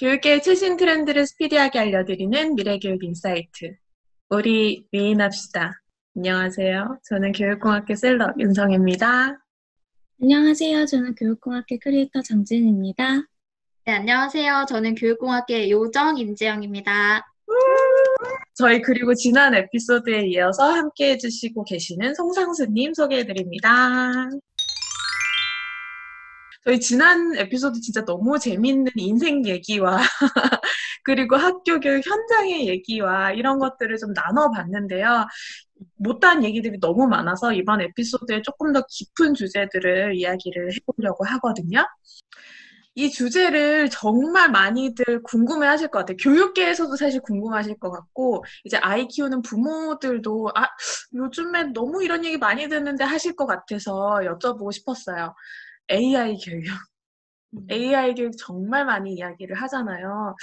교육계의 최신 트렌드를 스피디하게 알려드리는 미래교육 인사이트. 우리 미인합시다. 안녕하세요. 저는 교육공학교 셀럽 윤성입니다. 안녕하세요. 저는 교육공학계 크리에이터 장진입니다. 네, 안녕하세요. 저는 교육공학계 요정 임지영입니다. 저희 그리고 지난 에피소드에 이어서 함께 해주시고 계시는 송상수님 소개해드립니다. 저희 지난 에피소드 진짜 너무 재밌는 인생 얘기와 그리고 학교 교육 현장의 얘기와 이런 것들을 좀 나눠봤는데요. 못다한 얘기들이 너무 많아서 이번 에피소드에 조금 더 깊은 주제들을 이야기를 해보려고 하거든요. 이 주제를 정말 많이들 궁금해 하실 것 같아요. 교육계에서도 사실 궁금하실 것 같고, 이제 아이 키우는 부모들도, 요즘에 너무 이런 얘기 많이 듣는데 하실 것 같아서 여쭤보고 싶었어요. AI 교육. AI 교육 정말 많이 이야기를 하잖아요.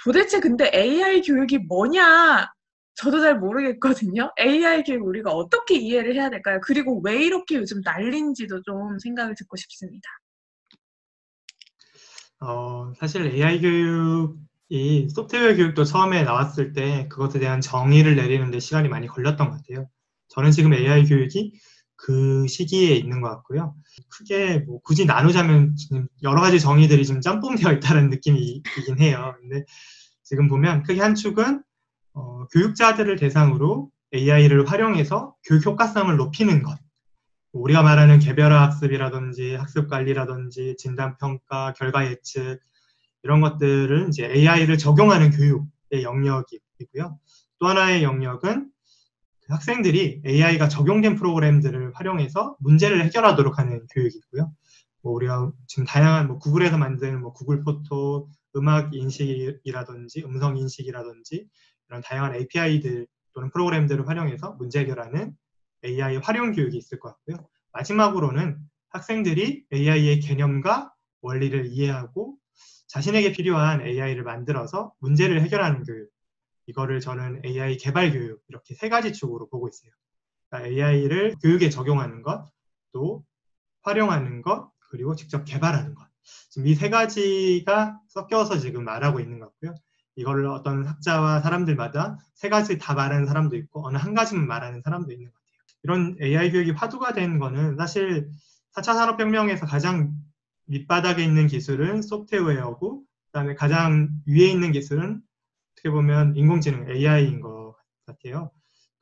도대체 근데 AI 교육이 뭐냐? 저도 잘 모르겠거든요. AI 교육 우리가 어떻게 이해를 해야 될까요? 그리고 왜 이렇게 요즘 난린지도 좀 생각을 듣고 싶습니다. 사실 AI 교육이 소프트웨어 교육도 처음에 나왔을 때 그것에 대한 정의를 내리는데 시간이 많이 걸렸던 것 같아요. 저는 지금 AI 교육이 그 시기에 있는 것 같고요. 크게 뭐 굳이 나누자면 지금 여러 가지 정의들이 지금 짬뽕되어 있다는 느낌이긴 해요. 근데 지금 보면 크게 한 축은 교육자들을 대상으로 AI를 활용해서 교육 효과성을 높이는 것. 우리가 말하는 개별화 학습이라든지 학습 관리라든지 진단 평가, 결과 예측 이런 것들은 이제 AI를 적용하는 교육의 영역이고요. 또 하나의 영역은 학생들이 AI가 적용된 프로그램들을 활용해서 문제를 해결하도록 하는 교육이고요. 우리가 지금 다양한 구글에서 만든 구글 포토, 음악 인식이라든지 음성 인식이라든지 이런 다양한 API들 또는 프로그램들을 활용해서 문제 해결하는 AI 활용 교육이 있을 것 같고요. 마지막으로는 학생들이 AI의 개념과 원리를 이해하고 자신에게 필요한 AI를 만들어서 문제를 해결하는 교육. 이거를 저는 AI 개발 교육 이렇게 세 가지 축으로 보고 있어요. 그러니까 AI를 교육에 적용하는 것, 또 활용하는 것, 그리고 직접 개발하는 것. 지금 이 세 가지가 섞여서 지금 말하고 있는 것 같고요. 이거를 어떤 학자와 사람들마다 세 가지 다 말하는 사람도 있고 어느 한 가지만 말하는 사람도 있는 것 같아요. 이런 AI 교육이 화두가 된 거는 사실 4차 산업혁명에서 가장 밑바닥에 있는 기술은 소프트웨어고 그다음에 가장 위에 있는 기술은 어떻게 보면 인공지능 AI인 것 같아요.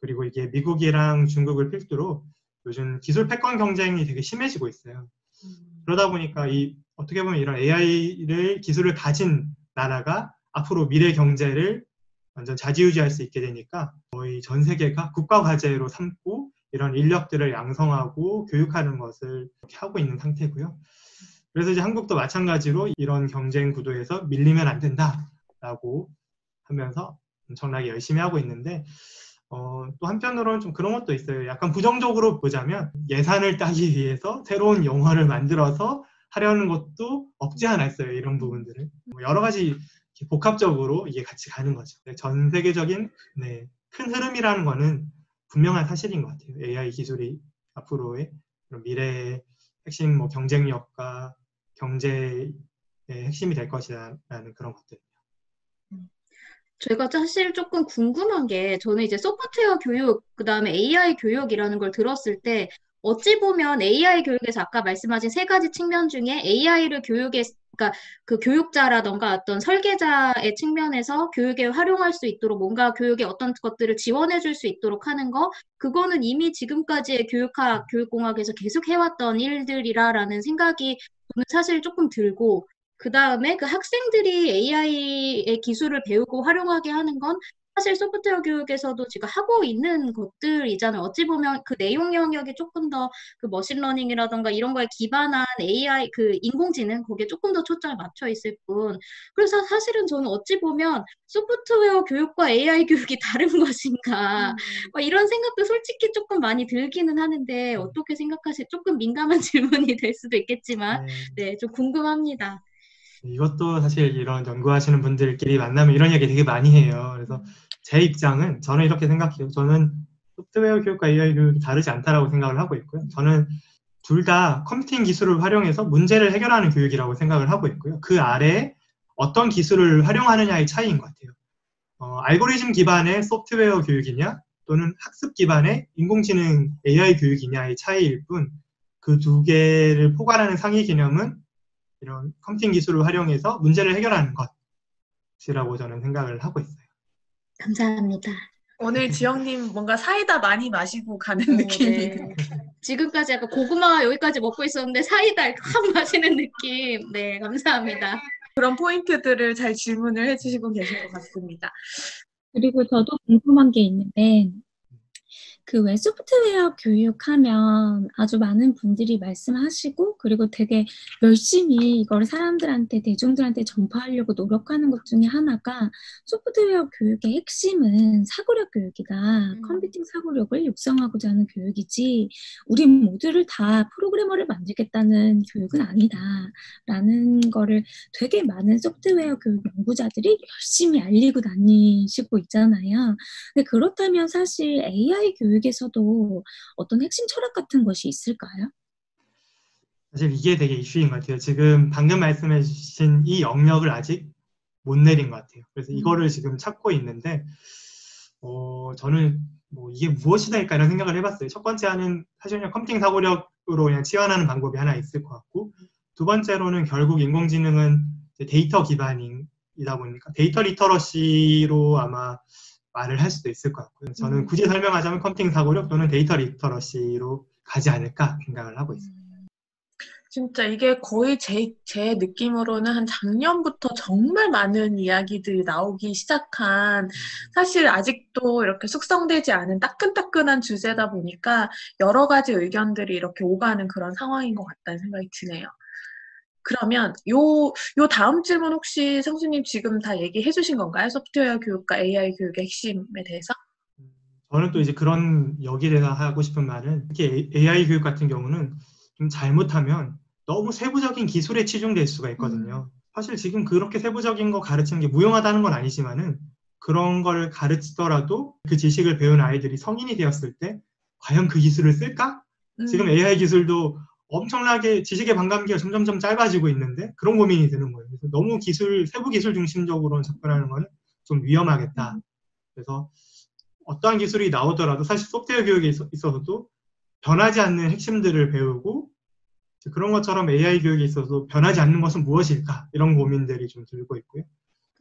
그리고 이게 미국이랑 중국을 필두로 요즘 기술 패권 경쟁이 되게 심해지고 있어요. 그러다 보니까 어떻게 보면 이런 AI를 기술을 가진 나라가 앞으로 미래 경제를 완전 좌지우지할 수 있게 되니까 거의 전 세계가 국가 과제로 삼고 이런 인력들을 양성하고 교육하는 것을 하고 있는 상태고요. 그래서 이제 한국도 마찬가지로 이런 경쟁 구도에서 밀리면 안 된다라고 하면서 엄청나게 열심히 하고 있는데 또 한편으로는 좀 그런 것도 있어요. 약간 부정적으로 보자면 예산을 따기 위해서 새로운 용어를 만들어서 하려는 것도 없지 않아 있어요. 이런 부분들을. 여러 가지 복합적으로 이게 같이 가는 거죠. 전 세계적인 큰 흐름이라는 거는 분명한 사실인 것 같아요. AI 기술이 앞으로의 미래의 핵심 경쟁력과 경제의 핵심이 될 것이라는 그런 것들. 제가 사실 조금 궁금한 게 저는 이제 소프트웨어 교육, 그다음에 AI 교육이라는 걸 들었을 때 어찌 보면 AI 교육에서 아까 말씀하신 세 가지 측면 중에 AI를 그러니까 그 교육자라던가 어떤 설계자의 측면에서 교육에 활용할 수 있도록 뭔가 교육에 어떤 것들을 지원해 줄 수 있도록 하는 거, 그거는 이미 지금까지의 교육공학에서 계속 해왔던 일들이라라는 생각이 저는 사실 조금 들고, 그 다음에 그 학생들이 AI의 기술을 배우고 활용하게 하는 건 사실 소프트웨어 교육에서도 지금 하고 있는 것들이잖아요. 어찌 보면 그 내용 영역이 조금 더 그 머신러닝이라던가 이런 거에 기반한 AI, 그 인공지능, 거기에 조금 더 초점을 맞춰 있을 뿐. 그래서 사실은 저는 어찌 보면 소프트웨어 교육과 AI 교육이 다른 것인가. 이런 생각도 솔직히 조금 많이 들기는 하는데 어떻게 생각하세요? 조금 민감한 질문이 될 수도 있겠지만, 네, 좀 궁금합니다. 이것도 사실 이런 연구하시는 분들끼리 만나면 이런 얘기 되게 많이 해요. 그래서 제 입장은 저는 이렇게 생각해요. 저는 소프트웨어 교육과 AI 교육이 다르지 않다라고 생각을 하고 있고요. 저는 둘 다 컴퓨팅 기술을 활용해서 문제를 해결하는 교육이라고 생각을 하고 있고요. 그 아래에 어떤 기술을 활용하느냐의 차이인 것 같아요. 알고리즘 기반의 소프트웨어 교육이냐 또는 학습 기반의 인공지능 AI 교육이냐의 차이일 뿐 그 두 개를 포괄하는 상위 개념은 이런 컴퓨팅 기술을 활용해서 문제를 해결하는 것이라고 저는 생각을 하고 있어요. 감사합니다. 오늘 지영님 뭔가 사이다 많이 마시고 가는 느낌이에요. 네. 지금까지 약간 고구마 여기까지 먹고 있었는데 사이다 이렇게 확 마시는 느낌. 네, 감사합니다. 그런 포인트들을 잘 질문을 해주시고 계신 것 같습니다. 그리고 저도 궁금한 게 있는데, 그 왜 소프트웨어 교육하면 아주 많은 분들이 말씀하시고, 그리고 되게 열심히 이걸 사람들한테, 대중들한테 전파하려고 노력하는 것 중에 하나가 소프트웨어 교육의 핵심은 사고력 교육이다. 컴퓨팅 사고력을 육성하고자 하는 교육이지, 우리 모두를 다 프로그래머를 만들겠다는 교육은 아니다. 라는 거를 되게 많은 소프트웨어 교육 연구자들이 열심히 알리고 다니시고 있잖아요. 근데 그렇다면 사실 AI 교육에서도 어떤 핵심 철학 같은 것이 있을까요? 사실 이게 되게 이슈인 것 같아요. 지금 방금 말씀해 주신 이 영역을 아직 못 내린 것 같아요. 그래서 이거를 지금 찾고 있는데 저는 뭐 이게 무엇이다 이런 생각을 해봤어요. 첫 번째는 사실 그냥 컴퓨팅 사고력으로 그냥 치환하는 방법이 하나 있을 것 같고, 두 번째로는 결국 인공지능은 데이터 기반이다 보니까 데이터 리터러시로 아마 말을 할 수도 있을 것 같고요. 저는 굳이 설명하자면 컴퓨팅 사고력 또는 데이터 리터러시로 가지 않을까 생각을 하고 있습니다. 진짜 이게 거의 제 느낌으로는 한 작년부터 정말 많은 이야기들이 나오기 시작한, 사실 아직도 이렇게 숙성되지 않은 따끈따끈한 주제다 보니까 여러 가지 의견들이 이렇게 오가는 그런 상황인 것 같다는 생각이 드네요. 그러면 요 다음 질문 혹시 성수님 지금 다 얘기해 주신 건가요? 소프트웨어 교육과 AI 교육의 핵심에 대해서? 저는 또 이제 그런 여기에 대해서 하고 싶은 말은, 특히 AI 교육 같은 경우는 좀 잘못하면 너무 세부적인 기술에 치중될 수가 있거든요. 사실 지금 그렇게 세부적인 거 가르치는 게 무용하다는 건 아니지만은, 그런 걸 가르치더라도 그 지식을 배운 아이들이 성인이 되었을 때 과연 그 기술을 쓸까? 지금 AI 기술도 엄청나게 지식의 반감기가 점점점 짧아지고 있는데 그런 고민이 드는 거예요. 그래서 너무 세부 기술 중심적으로 접근하는 거는 좀 위험하겠다. 그래서 어떠한 기술이 나오더라도 사실 소프트웨어 교육에 있어서도 변하지 않는 핵심들을 배우고, 그런 것처럼 AI 교육에 있어서 변하지 않는 것은 무엇일까? 이런 고민들이 좀 들고 있고요.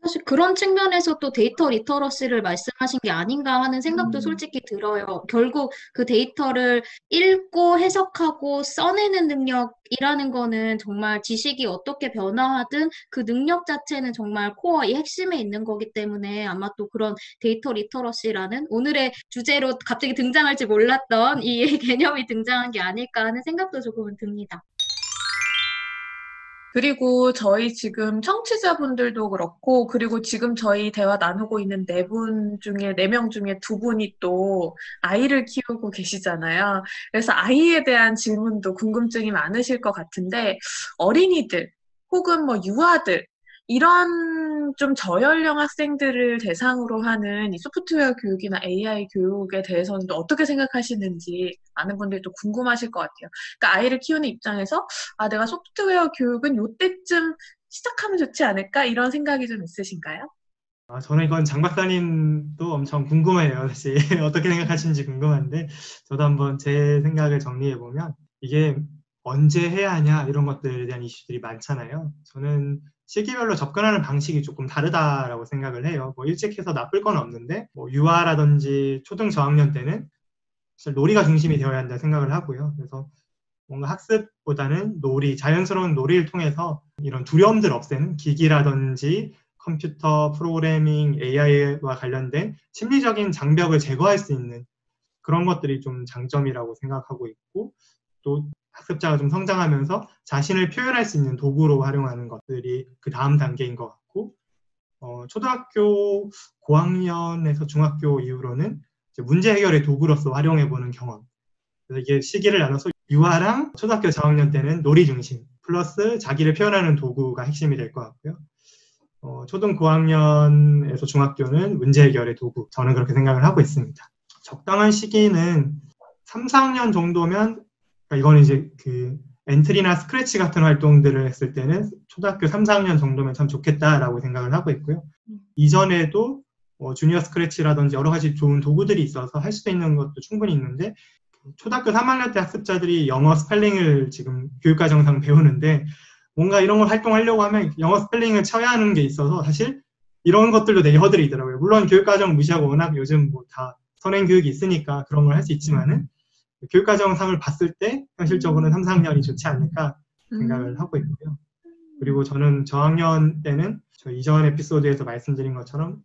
사실 그런 측면에서 또 데이터 리터러시를 말씀하신 게 아닌가 하는 생각도 솔직히 들어요. 결국 그 데이터를 읽고 해석하고 써내는 능력이라는 거는 정말 지식이 어떻게 변화하든 그 능력 자체는 정말 코어의 핵심에 있는 거기 때문에 아마 또 그런 데이터 리터러시라는 오늘의 주제로 갑자기 등장할지 몰랐던 이 개념이 등장한 게 아닐까 하는 생각도 조금은 듭니다. 그리고 저희 지금 청취자분들도 그렇고, 그리고 지금 저희 대화 나누고 있는 네 명 중에 두 분이 또 아이를 키우고 계시잖아요. 그래서 아이에 대한 질문도 궁금증이 많으실 것 같은데, 어린이들 혹은 뭐 유아들, 이런 좀 저연령 학생들을 대상으로 하는 이 소프트웨어 교육이나 AI 교육에 대해서는 또 어떻게 생각하시는지 많은 분들이 또 궁금하실 것 같아요. 그러니까 아이를 키우는 입장에서 내가 소프트웨어 교육은 요때쯤 시작하면 좋지 않을까? 이런 생각이 좀 있으신가요? 저는 이건 장 박사님도 엄청 궁금해요. 사실 어떻게 생각하시는지 궁금한데, 저도 한번 제 생각을 정리해보면, 이게 언제 해야 하냐 이런 것들에 대한 이슈들이 많잖아요. 저는 시기별로 접근하는 방식이 조금 다르다라고 생각을 해요. 뭐 일찍 해서 나쁠 건 없는데, 뭐 유아라든지 초등 저학년 때는 사실 놀이가 중심이 되어야 한다 생각을 하고요. 그래서 뭔가 학습보다는 자연스러운 놀이를 통해서 이런 두려움들 없애는, 기기라든지 컴퓨터, 프로그래밍, AI와 관련된 심리적인 장벽을 제거할 수 있는 그런 것들이 좀 장점이라고 생각하고 있고, 또 학습자가 좀 성장하면서 자신을 표현할 수 있는 도구로 활용하는 것들이 그 다음 단계인 것 같고, 초등학교 고학년에서 중학교 이후로는 이제 문제 해결의 도구로서 활용해보는 경험. 그래서 이게 시기를 나눠서 유아랑 초등학교 저학년 때는 놀이 중심 플러스 자기를 표현하는 도구가 핵심이 될 것 같고요. 초등 고학년에서 중학교는 문제 해결의 도구, 저는 그렇게 생각을 하고 있습니다. 적당한 시기는 3, 4학년 정도면, 그러니까 이거는 이제 그 엔트리나 스크래치 같은 활동들을 했을 때는 초등학교 3, 4학년 정도면 참 좋겠다라고 생각을 하고 있고요. 이전에도 주니어 스크래치라든지 여러 가지 좋은 도구들이 있어서 할 수 있는 것도 충분히 있는데 초등학교 3학년 때 학습자들이 영어 스펠링을 지금 교육과정상 배우는데 뭔가 이런 걸 활동하려고 하면 영어 스펠링을 쳐야 하는 게 있어서 사실 이런 것들도 되게 허들이더라고요. 물론 교육과정 무시하고 워낙 요즘 뭐 다 선행 교육이 있으니까 그런 걸 할 수 있지만은 교육과정상을 봤을 때 현실적으로는 3, 4학년이 좋지 않을까 생각을 하고 있고요. 그리고 저는 저학년 때는 저 이전 에피소드에서 말씀드린 것처럼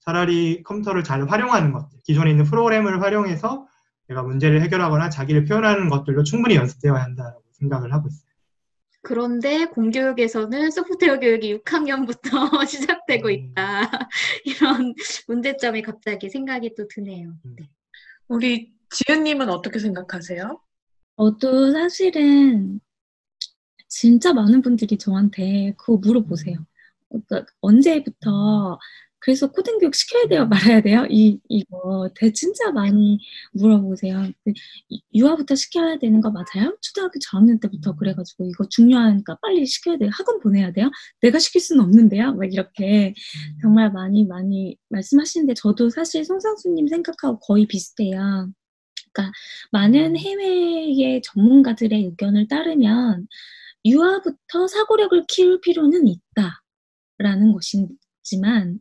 차라리 컴퓨터를 잘 활용하는 것들, 기존에 있는 프로그램을 활용해서 내가 문제를 해결하거나 자기를 표현하는 것들로 충분히 연습되어야 한다고 생각을 하고 있어요. 그런데 공교육에서는 소프트웨어 교육이 6학년부터 시작되고 있다. 이런 문제점이 갑자기 생각이 또 드네요. 네. 우리 지은님은 어떻게 생각하세요? 저도 사실은 진짜 많은 분들이 저한테 그거 물어보세요. 그러니까 언제부터 그래서 코딩 교육 시켜야 돼요, 말아야 돼요? 이거 진짜 많이 물어보세요. 유아부터 시켜야 되는 거 맞아요? 초등학교 저학년 때부터 그래가지고 이거 중요하니까 빨리 시켜야 돼요. 학원 보내야 돼요? 내가 시킬 수는 없는데요? 막 이렇게 정말 많이 말씀하시는데 저도 사실 송상수님 생각하고 거의 비슷해요. 그러니까 많은 해외의 전문가들의 의견을 따르면 유아부터 사고력을 키울 필요는 있다라는 것이지만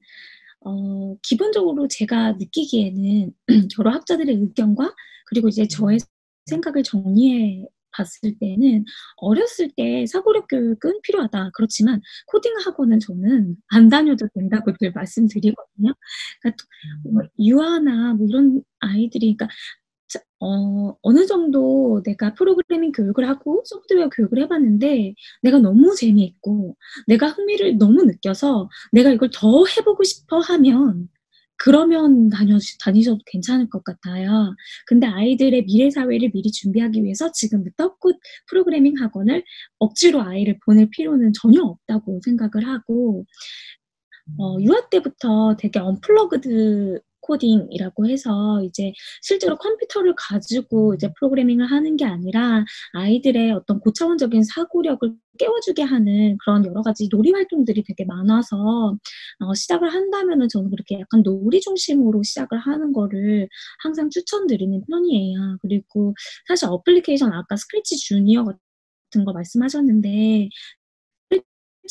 기본적으로 제가 느끼기에는 여러 학자들의 의견과 그리고 이제 저의 생각을 정리해 봤을 때는 어렸을 때 사고력 교육은 필요하다. 그렇지만 코딩 학원은 저는 안 다녀도 된다고 늘 말씀드리거든요. 그러니까 유아나 뭐 이런 아이들이 그러니까 어느 정도 내가 프로그래밍 교육을 하고 소프트웨어 교육을 해봤는데 내가 너무 재미있고 내가 흥미를 너무 느껴서 내가 이걸 더 해보고 싶어 하면 그러면 다니셔도 괜찮을 것 같아요. 근데 아이들의 미래 사회를 미리 준비하기 위해서 지금부터 프로그래밍 학원을 억지로 아이를 보낼 필요는 전혀 없다고 생각을 하고 유아 때부터 되게 언플러그드 코딩이라고 해서 이제 실제로 컴퓨터를 가지고 이제 프로그래밍을 하는 게 아니라 아이들의 어떤 고차원적인 사고력을 깨워주게 하는 그런 여러 가지 놀이 활동들이 되게 많아서 시작을 한다면은 저는 그렇게 약간 놀이 중심으로 시작을 하는 거를 항상 추천드리는 편이에요. 그리고 사실 어플리케이션 아까 스크래치 주니어 같은 거 말씀하셨는데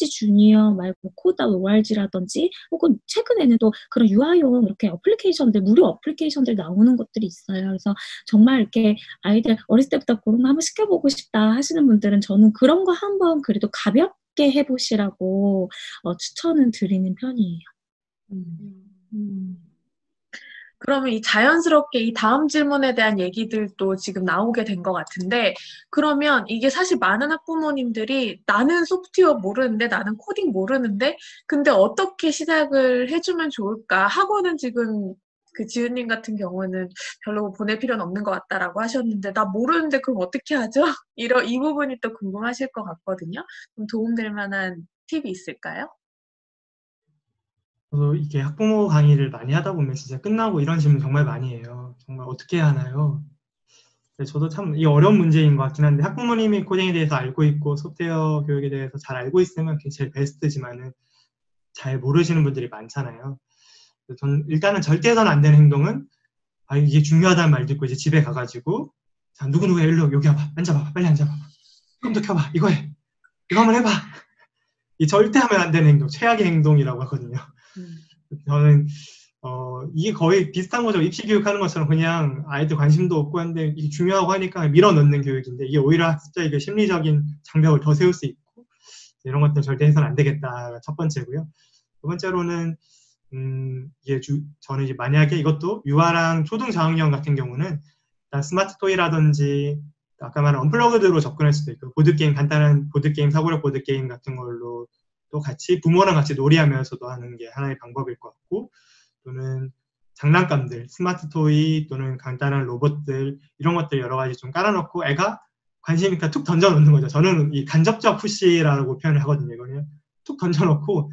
주니어 말고 코다 ORG라든지 혹은 최근에는 또 그런 유아용 이렇게 어플리케이션들 무료 어플리케이션들 나오는 것들이 있어요. 그래서 정말 이렇게 아이들 어렸을 때부터 그런 거 한번 시켜보고 싶다 하시는 분들은 저는 그런 거 한번 그래도 가볍게 해보시라고 추천은 드리는 편이에요. 그러면 이 자연스럽게 이 다음 질문에 대한 얘기들도 지금 나오게 된 것 같은데, 그러면 이게 사실 많은 학부모님들이 나는 소프트웨어 모르는데, 나는 코딩 모르는데, 근데 어떻게 시작을 해주면 좋을까? 학원은 지금 그 지은님 같은 경우는 별로 보낼 필요는 없는 것 같다라고 하셨는데, 나 모르는데 그럼 어떻게 하죠? 이 부분이 또 궁금하실 것 같거든요. 좀 도움될 만한 팁이 있을까요? 저도 이게 학부모 강의를 많이 하다 보면 진짜 끝나고 이런 질문 정말 많이 해요. 정말 어떻게 해야 하나요? 저도 참 이 어려운 문제인 것 같긴 한데 학부모님이 코딩에 대해서 알고 있고 소프트웨어 교육에 대해서 잘 알고 있으면 그게 제일 베스트지만은 잘 모르시는 분들이 많잖아요. 저는 일단은 절대 해서는 안 되는 행동은 이게 중요하다는 말 듣고 이제 집에 가가지고 자 누구누구 일로 여기 와봐 앉아봐 빨리 앉아봐 컴퓨터 켜봐 이거 해 이거 한번 해봐 이 절대 하면 안 되는 행동 최악의 행동이라고 하거든요. 저는 이게 거의 비슷한 거죠. 입시 교육하는 것처럼 그냥 아이들 관심도 없고 한데 이게 중요하고 하니까 밀어넣는 교육인데 이게 오히려 학습자에게 심리적인 장벽을 더 세울 수 있고 이런 것들 절대 해서는 안 되겠다가 첫 번째고요. 두 번째로는 저는 이제 만약에 이것도 유아랑 초등 저학년 같은 경우는 일단 스마트 토이라든지 아까 말한 언플러그드로 접근할 수도 있고 보드게임 간단한 보드게임 사고력 보드게임 같은 걸로 또 같이 부모랑 같이 놀이하면서도 하는 게 하나의 방법일 것 같고 또는 장난감들 스마트 토이 또는 간단한 로봇들 이런 것들 여러 가지 좀 깔아놓고 애가 관심 있으니까 툭 던져놓는 거죠. 저는 이 간접적 푸시라고 표현을 하거든요. 이거는 툭 던져놓고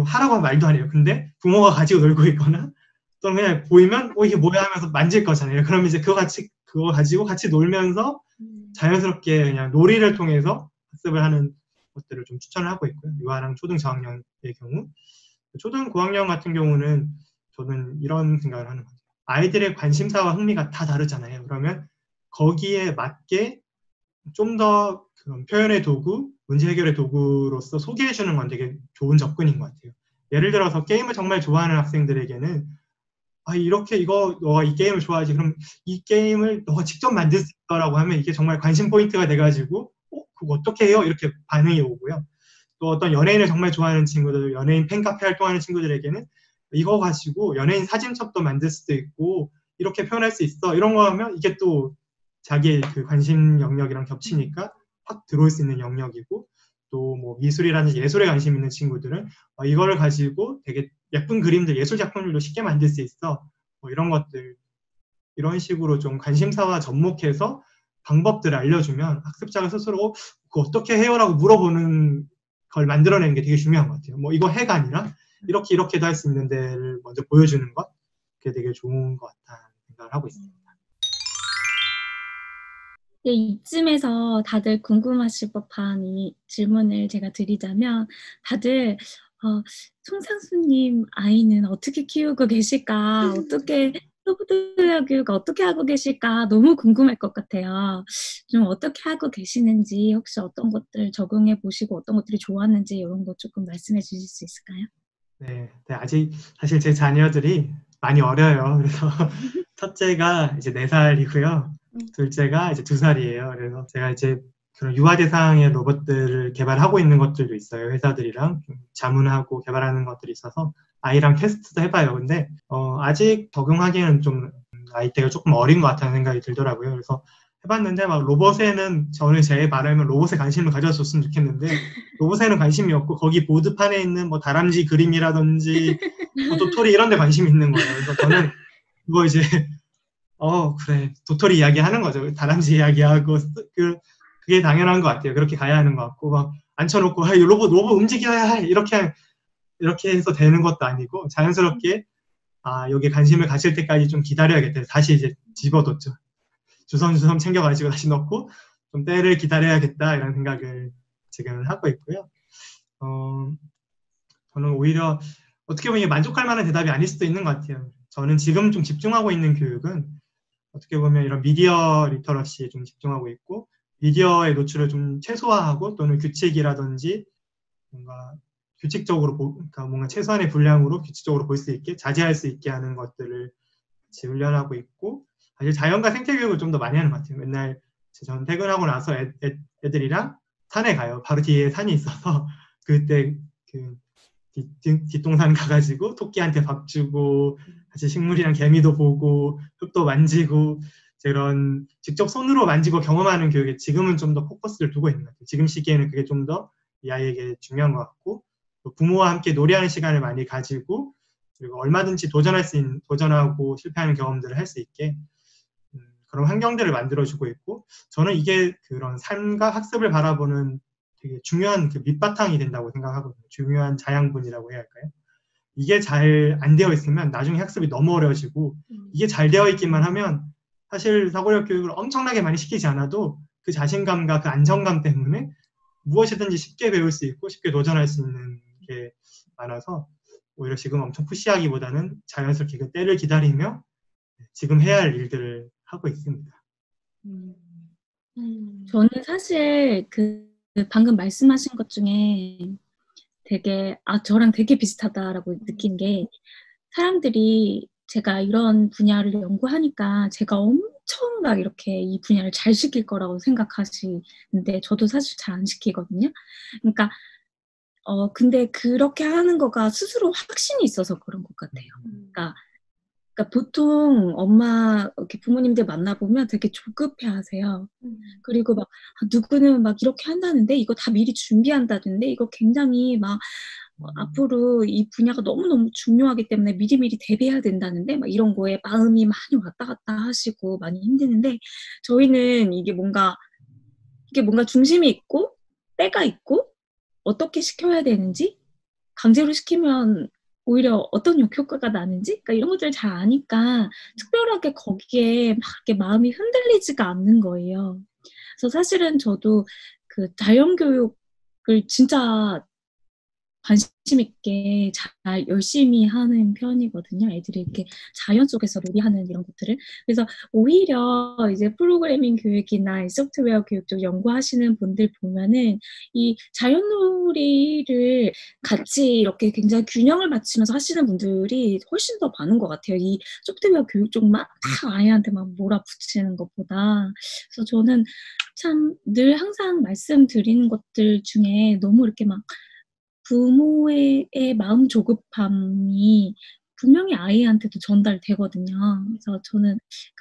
하라고 하면 말도 안 해요. 근데 부모가 가지고 놀고 있거나 또는 그냥 보이면 이게 뭐야 하면서 만질 거잖아요. 그러면 이제 그거 가지고 같이 놀면서 자연스럽게 그냥 놀이를 통해서 학습을 하는 것들을 좀 추천을 하고 있고요. 유아랑 초등 저학년의 경우. 초등 고학년 같은 경우는 저는 이런 생각을 하는 것 같아요. 아이들의 관심사와 흥미가 다 다르잖아요. 그러면 거기에 맞게 좀 더 표현의 도구, 문제 해결의 도구로서 소개해주는 건 되게 좋은 접근인 것 같아요. 예를 들어서 게임을 정말 좋아하는 학생들에게는 너가 이 게임을 좋아하지. 그럼 이 게임을 너가 직접 만들 수 있다라고 하면 이게 정말 관심 포인트가 돼가지고 그거 어떻게 해요? 이렇게 반응이 오고요. 또 어떤 연예인을 정말 좋아하는 친구들, 연예인 팬카페 활동하는 친구들에게는 이거 가지고 연예인 사진첩도 만들 수도 있고 이렇게 표현할 수 있어. 이런 거 하면 이게 또 자기의 그 관심 영역이랑 겹치니까 확 들어올 수 있는 영역이고 또 뭐 미술이라든지 예술에 관심 있는 친구들은 이거를 가지고 되게 예쁜 그림들, 예술 작품들도 쉽게 만들 수 있어. 뭐 이런 것들, 이런 식으로 좀 관심사와 접목해서 방법들을 알려주면 학습자가 스스로 그거 어떻게 해요라고 물어보는 걸 만들어내는 게 되게 중요한 것 같아요. 뭐 이거 해가 아니라 이렇게도 할 수 있는 데를 먼저 보여주는 것, 그게 되게 좋은 것 같다는 생각을 하고 있습니다. 네, 이쯤에서 다들 궁금하실 법한 이 질문을 제가 드리자면 다들 송상수님 아이는 어떻게 키우고 계실까? 어떻게 소프트웨어 교육 어떻게 하고 계실까? 너무 궁금할 것 같아요. 좀 어떻게 하고 계시는지 혹시 어떤 것들 적용해 보시고 어떤 것들이 좋았는지 이런 거 조금 말씀해 주실 수 있을까요? 네, 아직 사실 제 자녀들이 많이 어려요. 그래서 첫째가 이제 4살이고요. 둘째가 이제 2살이에요. 그래서 제가 이제 그런 유아 대상의 로봇들을 개발하고 있는 것들도 있어요. 회사들이랑 자문하고 개발하는 것들이 있어서 아이랑 테스트도 해봐요. 근데 아직 적용하기에는 좀 나이대가 조금 어린 것 같다는 생각이 들더라고요. 그래서 해봤는데 막 로봇에는 저는 제 말하면 로봇에 관심을 가져줬으면 좋겠는데 로봇에는 관심이 없고 거기 보드판에 있는 뭐 다람쥐 그림이라든지 뭐 도토리 이런 데 관심이 있는 거예요. 그래서 저는 그거 이제 그래 도토리 이야기 하는 거죠. 다람쥐 이야기하고 그게 당연한 것 같아요. 그렇게 가야 하는 것 같고 막 앉혀놓고 로봇 움직여야 해 이렇게 해서 되는 것도 아니고 자연스럽게 여기에 관심을 가질 때까지 좀 기다려야겠다. 다시 이제 집어뒀죠. 주섬주섬 챙겨가지고 다시 넣고 좀 때를 기다려야겠다 이런 생각을 지금 하고 있고요. 저는 오히려 어떻게 보면 만족할 만한 대답이 아닐 수도 있는 것 같아요. 저는 지금 좀 집중하고 있는 교육은 어떻게 보면 이런 미디어 리터러시에 좀 집중하고 있고 미디어의 노출을 좀 최소화하고 또는 규칙이라든지 뭔가 규칙적으로 그러니까 뭔가 최소한의 분량으로 규칙적으로 볼 수 있게 자제할 수 있게 하는 것들을 같이 훈련하고 있고 사실 자연과 생태 교육을 좀 더 많이 하는 것 같아요. 맨날 전 퇴근하고 나서 애들이랑 산에 가요. 바로 뒤에 산이 있어서 그때 그 뒷동산 가가지고 토끼한테 밥 주고 같이 식물이랑 개미도 보고 흙도 만지고 그런 직접 손으로 만지고 경험하는 교육에 지금은 좀 더 포커스를 두고 있는 것 같아요. 지금 시기에는 그게 좀 더 이 아이에게 중요한 것 같고 부모와 함께 놀이하는 시간을 많이 가지고 그리고 얼마든지 도전하고 실패하는 경험들을 할 수 있게 그런 환경들을 만들어주고 있고 저는 이게 그런 삶과 학습을 바라보는 되게 중요한 그 밑바탕이 된다고 생각하거든요. 중요한 자양분이라고 해야 할까요? 이게 잘 안 되어 있으면 나중에 학습이 너무 어려워지고 이게 잘 되어 있기만 하면 사실 사고력 교육을 엄청나게 많이 시키지 않아도 그 자신감과 그 안정감 때문에 무엇이든지 쉽게 배울 수 있고 쉽게 도전할 수 있는 게 많아서 오히려 지금 엄청 푸시하기보다는 자연스럽게 그 때를 기다리며 지금 해야 할 일들을 하고 있습니다. 저는 사실 방금 말씀하신 것 중에 되게 저랑 되게 비슷하다라고 느낀 게 사람들이 제가 이런 분야를 연구하니까 제가 엄청 막 이렇게 이 분야를 잘 시킬 거라고 생각하시는데 저도 사실 잘 안 시키거든요. 그러니까 근데 그렇게 하는 거가 스스로 확신이 있어서 그런 것 같아요. 그러니까 보통 이렇게 부모님들 만나보면 되게 조급해하세요. 그리고 막 누구는 막 이렇게 한다는데 이거 다 미리 준비한다던데 이거 굉장히 막 앞으로 이 분야가 너무너무 중요하기 때문에 미리미리 대비해야 된다는데 막 이런 거에 마음이 많이 왔다 갔다 하시고 많이 힘드는데 저희는 이게 뭔가 중심이 있고 때가 있고 어떻게 시켜야 되는지 강제로 시키면 오히려 어떤 역효과가 나는지 그러니까 이런 것들을 잘 아니까 특별하게 거기에 막 이렇게 마음이 흔들리지가 않는 거예요. 그래서 사실은 저도 그 자연교육을 진짜 관심 있게 잘 열심히 하는 편이거든요. 애들이 이렇게 자연 속에서 놀이하는 이런 것들을. 그래서 오히려 이제 프로그래밍 교육이나 소프트웨어 교육 쪽 연구하시는 분들 보면은 이 자연놀이를 같이 이렇게 굉장히 균형을 맞추면서 하시는 분들이 훨씬 더 많은 것 같아요. 이 소프트웨어 교육 쪽만 다 아이한테만 몰아붙이는 것보다. 그래서 저는 참 늘 항상 말씀드리는 것들 중에 너무 이렇게 막 부모의 마음 조급함이 분명히 아이한테도 전달되거든요. 그래서 저는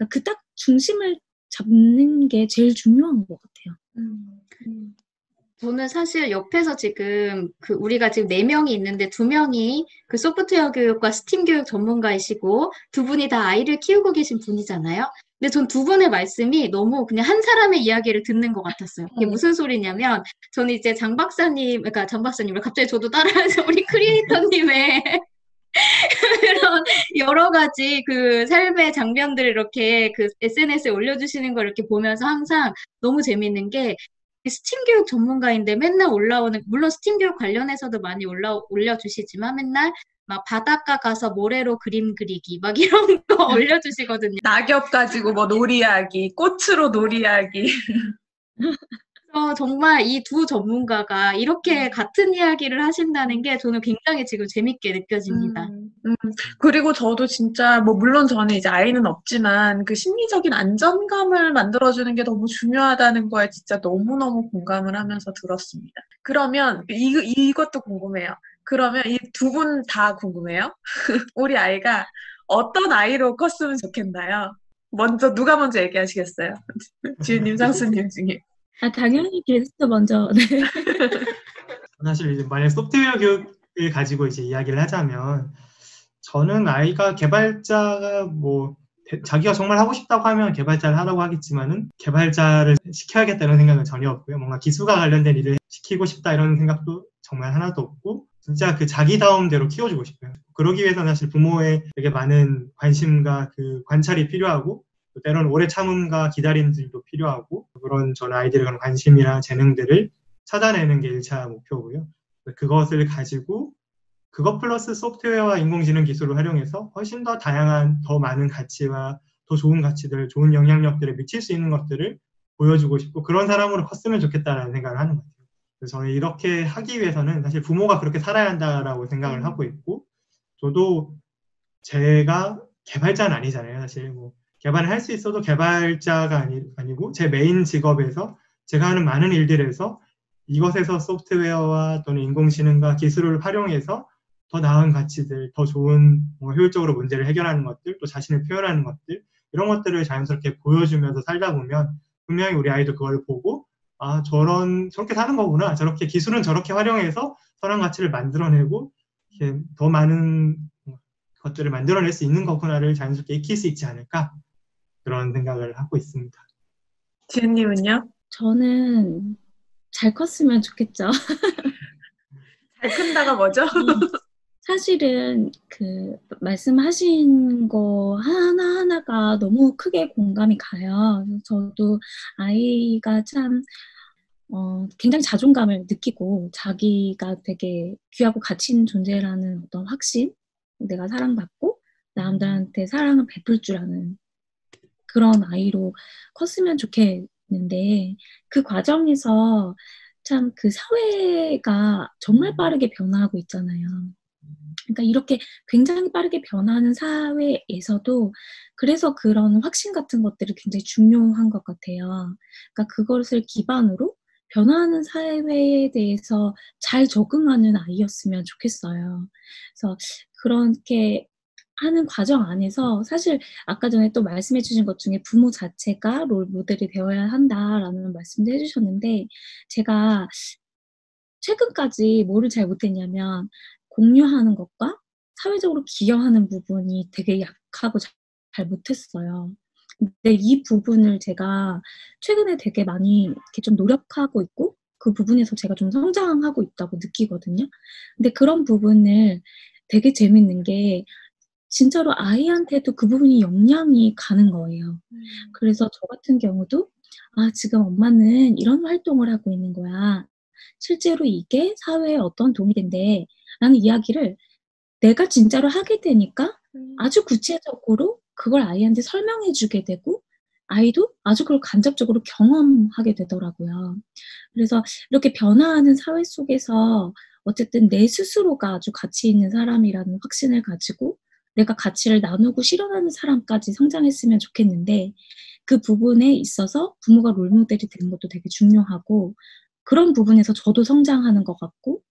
그 딱 중심을 잡는 게 제일 중요한 것 같아요. 저는 사실 옆에서 지금 우리가 지금 4명이 있는데 2명이 그 소프트웨어 교육과 스팀 교육 전문가이시고 2분이 다 아이를 키우고 계신 분이잖아요. 근데 전 2분의 말씀이 너무 그냥 한 사람의 이야기를 듣는 것 같았어요. 이게 무슨 소리냐면 저는 이제 장 박사님을 갑자기 저도 따라해서 우리 크리에이터님의 그런 여러 가지 그 삶의 장면들을 이렇게 그 SNS에 올려주시는 걸 이렇게 보면서 항상 너무 재밌는 게 스팀 교육 전문가인데 맨날 올라오는, 물론 스팀 교육 관련해서도 많이 올려주시지만 맨날 막 바닷가 가서 모래로 그림 그리기 막 이런 거 올려주시거든요. 낙엽 가지고 뭐 놀이하기, 꽃으로 놀이하기. 정말 이 두 전문가가 이렇게 같은 이야기를 하신다는 게 저는 굉장히 지금 재밌게 느껴집니다. 그리고 저도 진짜 뭐 물론 저는 이제 아이는 없지만 그 심리적인 안정감을 만들어주는 게 너무 중요하다는 거에 진짜 너무너무 공감을 하면서 들었습니다. 그러면 이것도 궁금해요. 그러면 이 2분 다 궁금해요. 우리 아이가 어떤 아이로 컸으면 좋겠나요? 누가 먼저 얘기하시겠어요? 지은님, 상수님 중에. 당연히 게스트 먼저. 네. 사실 이제 만약 소프트웨어 교육을 가지고 이제 이야기를 하자면 저는 아이가 개발자가 뭐 자기가 정말 하고 싶다고 하면 개발자를 하라고 하겠지만은 개발자를 시켜야겠다는 생각은 전혀 없고요. 뭔가 기술과 관련된 일을 시키고 싶다 이런 생각도 정말 하나도 없고 진짜 그 자기다움대로 키워주고 싶어요. 그러기 위해서는 사실 부모의 되게 많은 관심과 그 관찰이 필요하고 때로는 오래 참음과 기다림들도 필요하고 그런 전 아이들의 그런 관심이나 재능들을 찾아내는 게 1차 목표고요. 그것을 가지고 그것 플러스 소프트웨어와 인공지능 기술을 활용해서 훨씬 더 다양한 더 많은 가치와 더 좋은 가치들, 좋은 영향력들을 미칠 수 있는 것들을 보여주고 싶고 그런 사람으로 컸으면 좋겠다라는 생각을 하는 것 같아요. 그래서 저는 이렇게 하기 위해서는 사실 부모가 그렇게 살아야 한다라고 생각을 하고 있고 저도 제가 개발자는 아니잖아요. 사실 뭐 개발을 할 수 있어도 개발자가 아니고 제 메인 직업에서 제가 하는 많은 일들에서 이것에서 소프트웨어와 또는 인공지능과 기술을 활용해서 더 나은 가치들, 더 좋은 효율적으로 문제를 해결하는 것들, 또 자신을 표현하는 것들 이런 것들을 자연스럽게 보여주면서 살다 보면 분명히 우리 아이도 그걸 보고 아 저렇게 사는 거구나, 저렇게 기술은 저렇게 활용해서 선한 가치를 만들어내고 더 많은 것들을 만들어낼 수 있는 거구나를 자연스럽게 익힐 수 있지 않을까 그런 생각을 하고 있습니다. 지은님은요? 저는 잘 컸으면 좋겠죠. 잘 큰다가 뭐죠? 사실은 그 말씀하신 거 하나하나가 너무 크게 공감이 가요. 저도 아이가 참 굉장히 자존감을 느끼고 자기가 되게 귀하고 가치 있는 존재라는 어떤 확신, 내가 사랑받고 남들한테 사랑을 베풀 줄 아는 그런 아이로 컸으면 좋겠는데 그 과정에서 참 그 사회가 정말 빠르게 변화하고 있잖아요. 그러니까 이렇게 굉장히 빠르게 변하는 사회에서도 그래서 그런 확신 같은 것들이 굉장히 중요한 것 같아요. 그러니까 그것을 기반으로 변화하는 사회에 대해서 잘 적응하는 아이였으면 좋겠어요. 그래서 그렇게 하는 과정 안에서 사실 아까 전에 또 말씀해 주신 것 중에 부모 자체가 롤 모델이 되어야 한다라는 말씀도 해주셨는데 제가 최근까지 뭐를 잘 못했냐면 공유하는 것과 사회적으로 기여하는 부분이 되게 약하고 잘 못했어요. 근데 이 부분을 제가 최근에 되게 많이 이렇게 좀 노력하고 있고 그 부분에서 제가 좀 성장하고 있다고 느끼거든요. 근데 그런 부분을 되게 재밌는 게 진짜로 아이한테도 그 부분이 영향이 가는 거예요. 그래서 저 같은 경우도 아, 지금 엄마는 이런 활동을 하고 있는 거야. 실제로 이게 사회에 어떤 도움이 된대. 라는 이야기를 내가 진짜로 하게 되니까 아주 구체적으로 그걸 아이한테 설명해 주게 되고 아이도 아주 그걸 간접적으로 경험하게 되더라고요. 그래서 이렇게 변화하는 사회 속에서 어쨌든 내 스스로가 아주 가치 있는 사람이라는 확신을 가지고 내가 가치를 나누고 실현하는 사람까지 성장했으면 좋겠는데 그 부분에 있어서 부모가 롤모델이 되는 것도 되게 중요하고 그런 부분에서 저도 성장하는 것 같고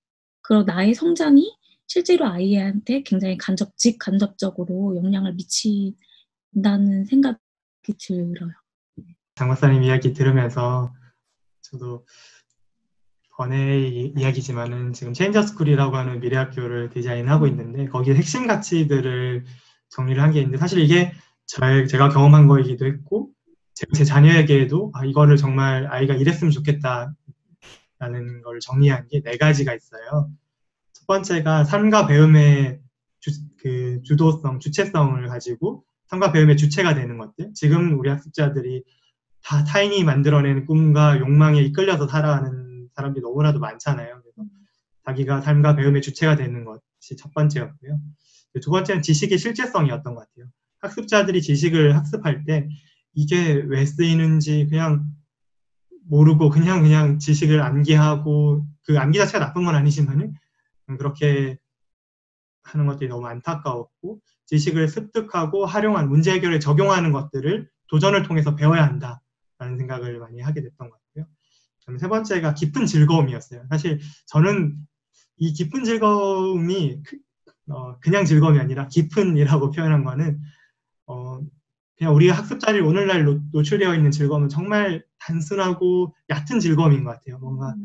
그런 나의 성장이 실제로 아이한테 굉장히 직간접적으로 영향을 미친다는 생각이 들어요. 장 박사님 이야기 들으면서 저도 번외의 이야기지만은 지금 체인저 스쿨이라고 하는 미래학교를 디자인하고 있는데 거기에 핵심 가치들을 정리를 한 게 있는데 사실 이게 제가 경험한 거이기도 했고 제 자녀에게도 이거를 정말 아이가 이랬으면 좋겠다라는 걸 정리한 게 4가지가 있어요. 첫 번째가 삶과 배움의 주도성, 주체성을 가지고 삶과 배움의 주체가 되는 것들. 지금 우리 학습자들이 다 타인이 만들어낸 꿈과 욕망에 이끌려서 살아가는 사람들이 너무나도 많잖아요. 그래서 자기가 삶과 배움의 주체가 되는 것이 첫 번째였고요. 두 번째는 지식의 실제성이었던 것 같아요. 학습자들이 지식을 학습할 때 이게 왜 쓰이는지 그냥 모르고 그냥 지식을 암기하고 그 암기 자체가 나쁜 건 아니지만은 그렇게 하는 것들이 너무 안타까웠고 지식을 습득하고 활용한 문제 해결에 적용하는 것들을 도전을 통해서 배워야 한다라는 생각을 많이 하게 됐던 것 같고요. 세 번째가 깊은 즐거움이었어요. 사실 저는 이 깊은 즐거움이 그냥 즐거움이 아니라 깊은이라고 표현한 거는 그냥 우리가 학습 자리에 오늘날 노출되어 있는 즐거움은 정말 단순하고 얕은 즐거움인 것 같아요. 뭔가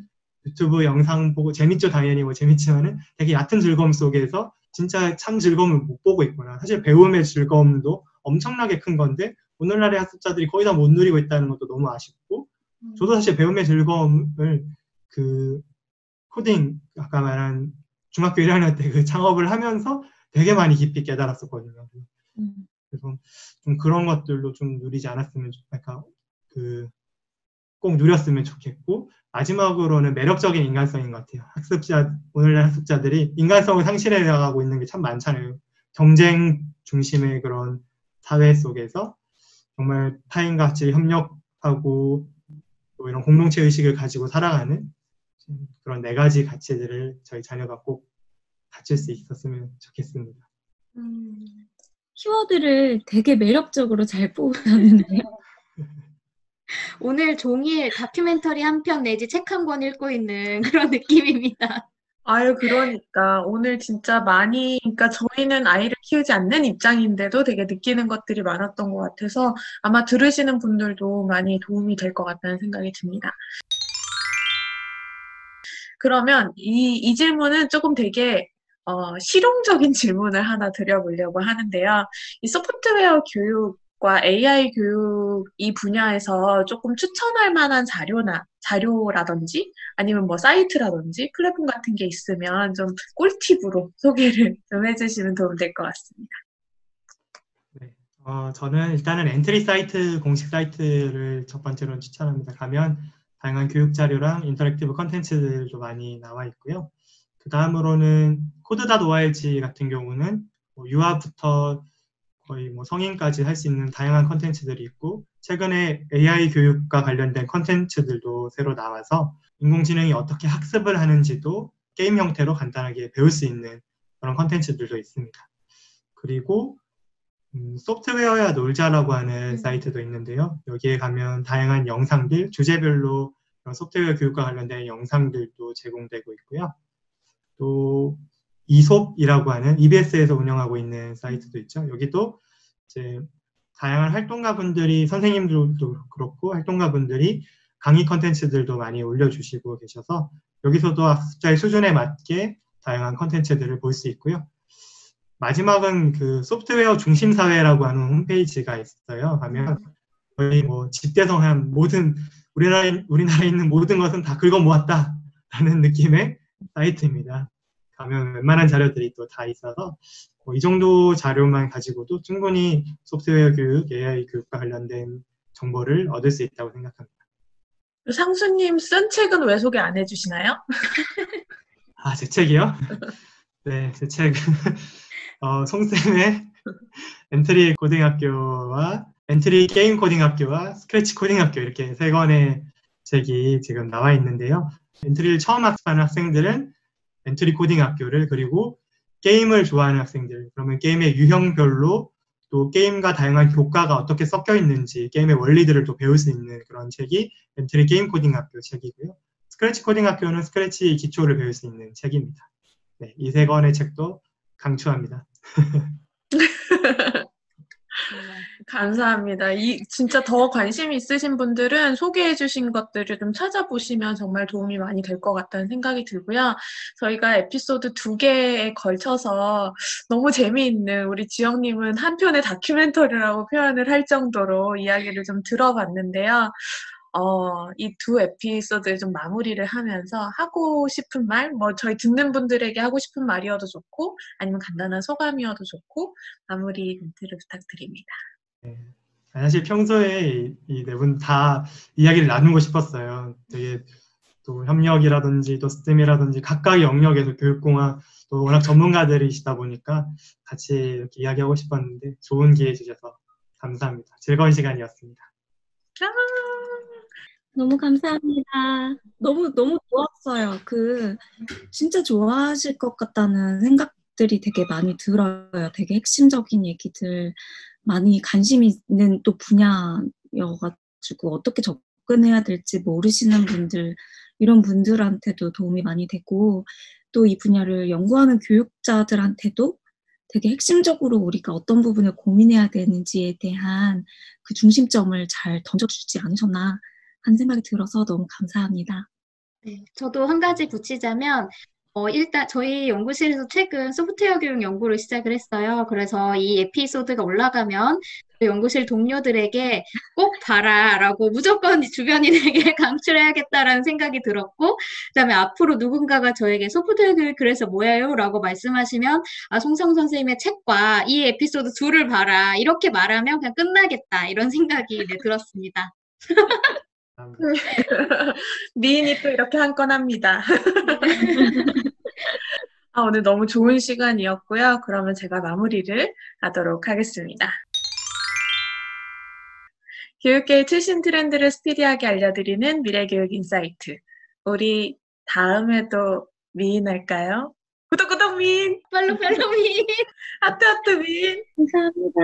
유튜브 영상 보고 재밌죠, 당연히 뭐 재밌지만은 되게 얕은 즐거움 속에서 진짜 참 즐거움을 못 보고 있구나. 사실 배움의 즐거움도 엄청나게 큰 건데 오늘날의 학습자들이 거의 다 못 누리고 있다는 것도 너무 아쉽고 저도 사실 배움의 즐거움을 코딩 아까 말한 중학교 1학년 때 그 창업을 하면서 되게 많이 깊이 깨달았었거든요. 그래서 좀 그런 것들도 좀 누리지 않았으면 꼭 누렸으면 좋겠고 마지막으로는 매력적인 인간성인 것 같아요. 오늘날 학습자들이 인간성을 상실해 나가고 있는 게 참 많잖아요. 경쟁 중심의 그런 사회 속에서 정말 타인과 같이 협력하고 또 이런 공동체 의식을 가지고 살아가는 그런 4가지 가치들을 저희 자녀가 꼭 갖출 수 있었으면 좋겠습니다. 키워드를 되게 매력적으로 잘 뽑으셨는데요. 오늘 종일 다큐멘터리 한 편 내지 책 한 권 읽고 있는 그런 느낌입니다. 아유, 그러니까 오늘 진짜 많이, 그러니까 저희는 아이를 키우지 않는 입장인데도 되게 느끼는 것들이 많았던 것 같아서 아마 들으시는 분들도 많이 도움이 될 것 같다는 생각이 듭니다. 그러면 이 질문은 조금 되게 실용적인 질문을 하나 드려보려고 하는데요. 이 소프트웨어 교육과 AI 교육 이 분야에서 조금 추천할 만한 자료라든지 아니면 뭐 사이트라든지 플랫폼 같은 게 있으면 좀 꿀팁으로 소개를 좀 해주시면 도움 될 것 같습니다. 네, 저는 일단은 엔트리 사이트, 공식 사이트를 첫 번째로 추천합니다. 가면 다양한 교육 자료랑 인터랙티브 컨텐츠들도 많이 나와 있고요. 그 다음으로는 code.org 같은 경우는 유아부터 거의 성인까지 할 수 있는 다양한 컨텐츠들이 있고 최근에 AI 교육과 관련된 컨텐츠들도 새로 나와서 인공지능이 어떻게 학습을 하는지도 게임 형태로 간단하게 배울 수 있는 그런 컨텐츠들도 있습니다. 그리고 소프트웨어야 놀자라고 하는 사이트도 있는데요. 여기에 가면 다양한 영상들, 주제별로 소프트웨어 교육과 관련된 영상들도 제공되고 있고요. 또 이솝이라고 하는 EBS에서 운영하고 있는 사이트도 있죠. 여기도 이제 다양한 활동가분들이 선생님들도 그렇고 활동가분들이 강의 컨텐츠들도 많이 올려주시고 계셔서 여기서도 학습자의 수준에 맞게 다양한 컨텐츠들을 볼 수 있고요. 마지막은 그 소프트웨어 중심 사회라고 하는 홈페이지가 있어요. 가면 거의 집대성한 모든 우리나라에 있는 모든 것은 다 긁어 모았다라는 느낌의 사이트입니다. 가면 웬만한 자료들이 또 다 있어서 이 정도 자료만 가지고도 충분히 소프트웨어 교육, AI 교육과 관련된 정보를 얻을 수 있다고 생각합니다. 상수님 쓴 책은 왜 소개 안 해주시나요? 제 책이요? 네, 제 책은 송쌤의 엔트리 고등학교와 엔트리 게임 고등학교와 스크래치 고등학교 이렇게 세 권의 책이 지금 나와 있는데요. 엔트리를 처음 학습하는 학생들은 엔트리 코딩학교를, 그리고 게임을 좋아하는 학생들, 그러면 게임의 유형별로 또 게임과 다양한 교과가 어떻게 섞여 있는지 게임의 원리들을 또 배울 수 있는 그런 책이 엔트리 게임 코딩학교 책이고요. 스크래치 코딩학교는 스크래치 기초를 배울 수 있는 책입니다. 네, 이 세 권의 책도 강추합니다. 감사합니다. 진짜 더 관심 있으신 분들은 소개해주신 것들을 좀 찾아보시면 정말 도움이 많이 될 것 같다는 생각이 들고요. 저희가 에피소드 2개에 걸쳐서 너무 재미있는, 우리 지영님은 한 편의 다큐멘터리라고 표현을 할 정도로 이야기를 좀 들어봤는데요. 이 두 에피소드를 좀 마무리를 하면서 하고 싶은 말, 저희 듣는 분들에게 하고 싶은 말이어도 좋고, 아니면 간단한 소감이어도 좋고, 마무리 멘트를 부탁드립니다. 네. 사실 평소에 이 네 분 다 이야기를 나누고 싶었어요. 되게 또 협력이라든지 또 스템이라든지 각각의 영역에서 교육공학 또 워낙 전문가들이시다 보니까 같이 이렇게 이야기하고 싶었는데 좋은 기회 주셔서 감사합니다. 즐거운 시간이었습니다. 너무 감사합니다. 너무 좋았어요. 진짜 좋아하실 것 같다는 생각들이 되게 많이 들어요. 되게 핵심적인 얘기들, 많이 관심 있는 또 분야여가지고 어떻게 접근해야 될지 모르시는 분들, 이런 분들한테도 도움이 많이 되고, 또 이 분야를 연구하는 교육자들한테도 되게 핵심적으로 우리가 어떤 부분을 고민해야 되는지에 대한 그 중심점을 잘 던져주지 않으셨나 하는 생각이 들어서 너무 감사합니다. 네, 저도 한 가지 붙이자면, 일단 저희 연구실에서 최근 소프트웨어 교육 연구를 시작을 했어요. 그래서 이 에피소드가 올라가면 저희 연구실 동료들에게 꼭 봐라라고 무조건 주변인에게 강출해야겠다라는 생각이 들었고, 그다음에 앞으로 누군가가 저에게 소프트웨어 교육 그래서 뭐예요? 라고 말씀하시면, 송성 선생님의 책과 이 에피소드 2를 봐라. 이렇게 말하면 그냥 끝나겠다. 이런 생각이 들었습니다. 미인이 또 이렇게 한 건 합니다. 오늘 너무 좋은 시간이었고요. 그러면 제가 마무리를 하도록 하겠습니다. 교육계의 최신 트렌드를 스피디하게 알려드리는 미래교육 인사이트. 우리 다음에도 미인할까요? 구독 미인! 팔로우 미인! 하트 미인! 감사합니다.